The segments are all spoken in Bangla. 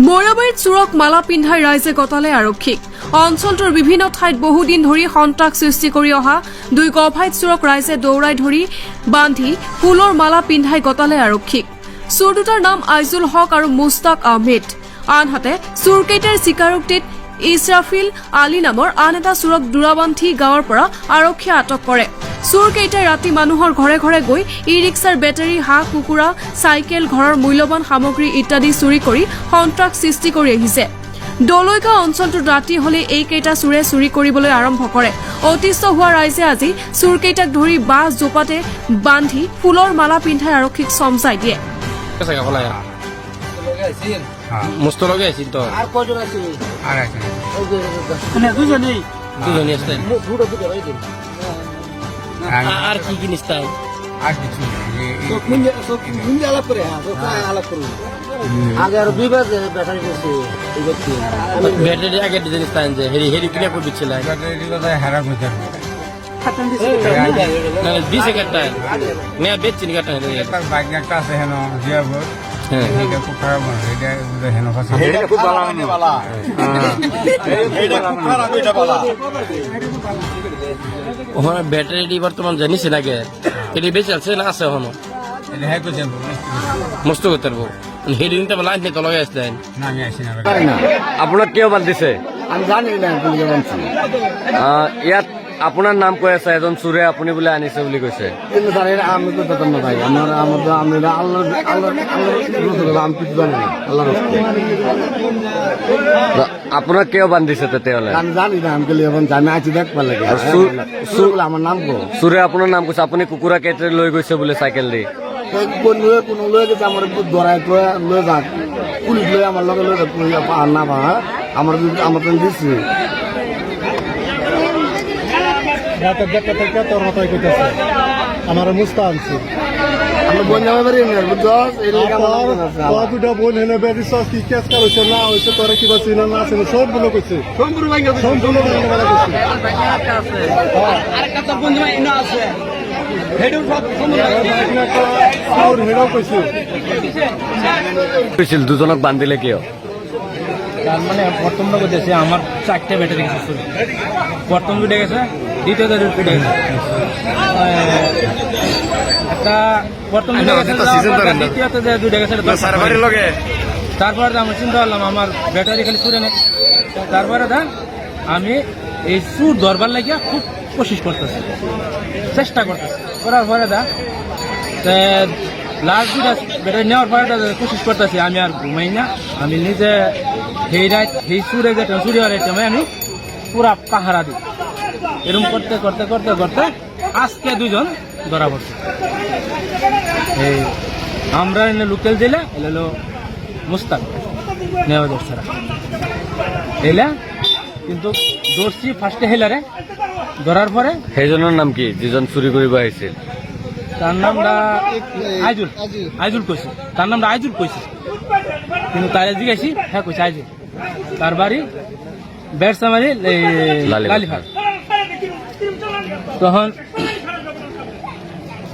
মৈৰাবাৰীত চোৰক মালা পিন্ধাই ৰাইজে গতালে আৰক্ষীক। অঞ্চলটোৰ বিভিন্ন ঠাইত বহুদিন ধৰি সন্ত্ৰাস সৃষ্টি কৰি অহা দুই গভাইত চোৰক ৰাইজে দৌৰাই ধৰি বান্ধি ফুলৰ মালা পিন্ধাই গতালে আৰক্ষীক। চোৰ দুটাৰ নাম আইজুল হক আৰু মুস্তাক আহমেদ। আনহাতে চোৰকেইটাৰ স্বীকাৰোক্তিত ইছৰাফিল আলী নামৰ আন এটা চোৰক দুৰাবান্ধি গাঁৱৰ পৰা আৰক্ষীয়ে আটক কৰে। চোৰকেইটাই ৰাতি মানুহৰ ঘৰে ঘৰে গৈ ই ৰিক্সাৰ বেটাৰী, হাঁহ, কুকুৰা, চাইকেল, ঘৰৰ মূল্যৱান সামগ্ৰী ইত্যাদি চুৰি কৰি সন্ত্ৰাস সৃষ্টি কৰি আহিছে। দলৈগাঁও অঞ্চলটোত ৰাতি হলে এইকেইটা চোৰে চুৰি কৰিবলৈ আৰম্ভ কৰে। অতিষ্ঠ হোৱা ৰাইজে আজি চোৰকেইটাক ধৰি বাঁহ জোপাতে বান্ধি ফুলৰ মালা পিন্ধাই আৰক্ষীক চমজাই দিয়ে। মুস্তলগে আছিল তো আর কয়জন আছে? আর আছে মানে দুজনেই আছে আর কি জিনিস তাই আর কিছু মুন্ডে আলাপ করে, হ্যাঁ আলাপ করুন। আগে আর দুইবার ব্যাটারি করছে এই ব্যক্তি ব্যাটারি আগে জিনিস তাই যে হেরি হেরি কিনে করে দিছিল ব্যাটারি কথা হেরা করতে না 20 সেকেন্ড টাইম না বেচিনি কাটা তার বাইক একটা আছে হেন জিয়াব এটা খুব খারাপ এটা হেন ফাসি এটা খুব ভালো মানে ভালো এটা খুব খারাপ এটা ভালো ওখানে ব্যাটারি বর্তমান জানিস নাকি এটি বেশি আছে না আছে ওখানে এটা হ্যাঁ করছে মস্ত করতে পারবো হেরি নিতে বলা আনতে তো লাগাই আসলেন না আমি আসি না আপনার কেউ বান্ধিছে আমি জানি না পুলিশে বলছি, ইয়াত আপনার নাম কৈ আছে এজন চোৰে আপুনি বোলে আনিছে বুলি কৈছে কিন্তু জানি না আমি তো জানি না ভাই। আমার আমার আমি আল্লাহ আল্লাহ আল্লাহ আমি কিছু জানি না আল্লাহর আপনার কেউ বান্ধিছে তেতিয়াহ'লে আমি জানি না আমি গেলে এখন আমি আছি দেখবার লাগে। চোর আমার নাম কো চোৰে আপোনাৰ নাম কৈছে আপুনি কুকুৰা কেইটা লৈ গৈছে বোলে চাইকেল দি কোন লয়ে গেছে আমার ধরাই তো লয়ে যাক পুলিশ লয়ে আমার লগে লয়ে আর না ভা আমার আমার তো দিচ্ছি আমার মুস্তা আনছে আমি বোন যাবে পারি না বুঝছো এই দুটা বোন হেনে বেরিস কি কেস কাল হয়েছে না হয়েছে তোরা কিবা চিনা না আছে সবগুলো করছে সম্পূর্ণ কৈছিল দুজনক বান্ধিলে কিয় তার মানে প্রথম লোক গেছে আমার 4টে ব্যাটারি গেছে চুরি, প্রথম দুটো গেছে, দ্বিতীয়তে দুটো গেছে একটা প্রথম দ্বিতীয়তে যে দুটো গেছে তারপরে আমি চিন্তা করলাম আমার ব্যাটারি খালি চুরে নেই। তারপরে আমি এই চুর ধরবার লাগিয়া খুব কোশিশ করতেছি, চেষ্টা করতেছি, করার পরে লাস্ট দুটা ব্যাটারি নেওয়ার পরে কোশিশ করতেছি আমি আর ঘুমাই না। আমি নিজে সেই রাত সেই চুরে যে চুরি হওয়ার টাইমে আমি পুরা পাহারা দিই। এরকম করতে করতে করতে করতে আজকে দুজন ধরা পড়ছে। এই আমরা লোকাল জেলে এলো মুস্তাক নেওয়া ছাড়া এলা কিন্তু দর্শি ফার্স্টে হেলারে ধরার পরে সেইজনৰ নাম কি যিজন চুৰি কৰিব আহিছিল তার নামটা আইজুল আইজুল কইছে, তার নামটা আইজুল কইছে কিন্তু তার জিজ্ঞাসি হ্যাঁ কইছে আইজুল। তার বাড়ি বেরসামারি লালিফার। তখন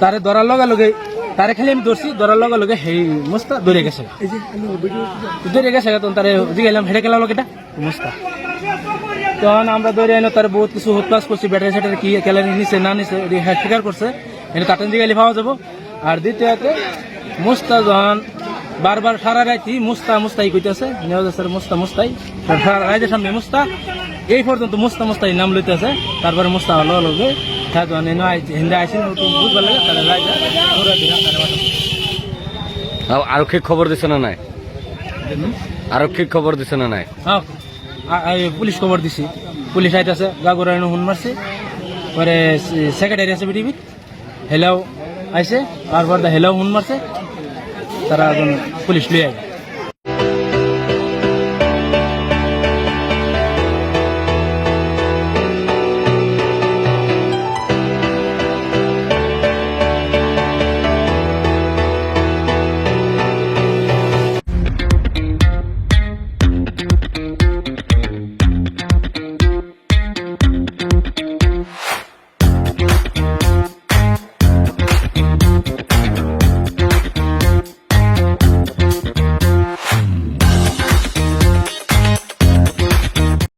তারে ধরার লগে লগে তারে খালি আমি ধরছি, ধরার লগে লগে সেই মুস্তা ধরে গেছে তখন তারে জিজ্ঞাসলাম হেঁটে গেলাম লোক এটা মুস্তা। তখন আমরা ধরে এনে তার বহুত কিছু হতপাস করছি, ব্যাটারি স্যাটারি কি ক্যালারি নিছে না নিছে স্বীকার করছে, এটা কাটন জিগালি পাওয়া যাবো। আর দ্বিতীয়তে মুস্তা যখন বারবার সারা রাইতি মুস্তাই কইতেছে নেওয়া যাচ্ছে মুস্তাই সারা রাইতের সামনে মুস্তা এই পর্যন্ত মুস্তাই নাম লইতেছে। তারপরে মুস্তা হলো লগে হ্যাঁ যখন হিন্দা আইসি বুঝবার লাগে তাহলে আৰক্ষীক খবৰ দিছে না নাই আৰক্ষীক খবৰ দিছে না নাই হ্যাঁ পুলিশ খবর দিছি, পুলিশ আইতেছে গাগুরা হুন মারছে। পরে সেক্রেটারি আছে বিটিভি হেলাও আইসে, তারপর হেলাও হুন মারছে, তারা পুলিশ লিয়ে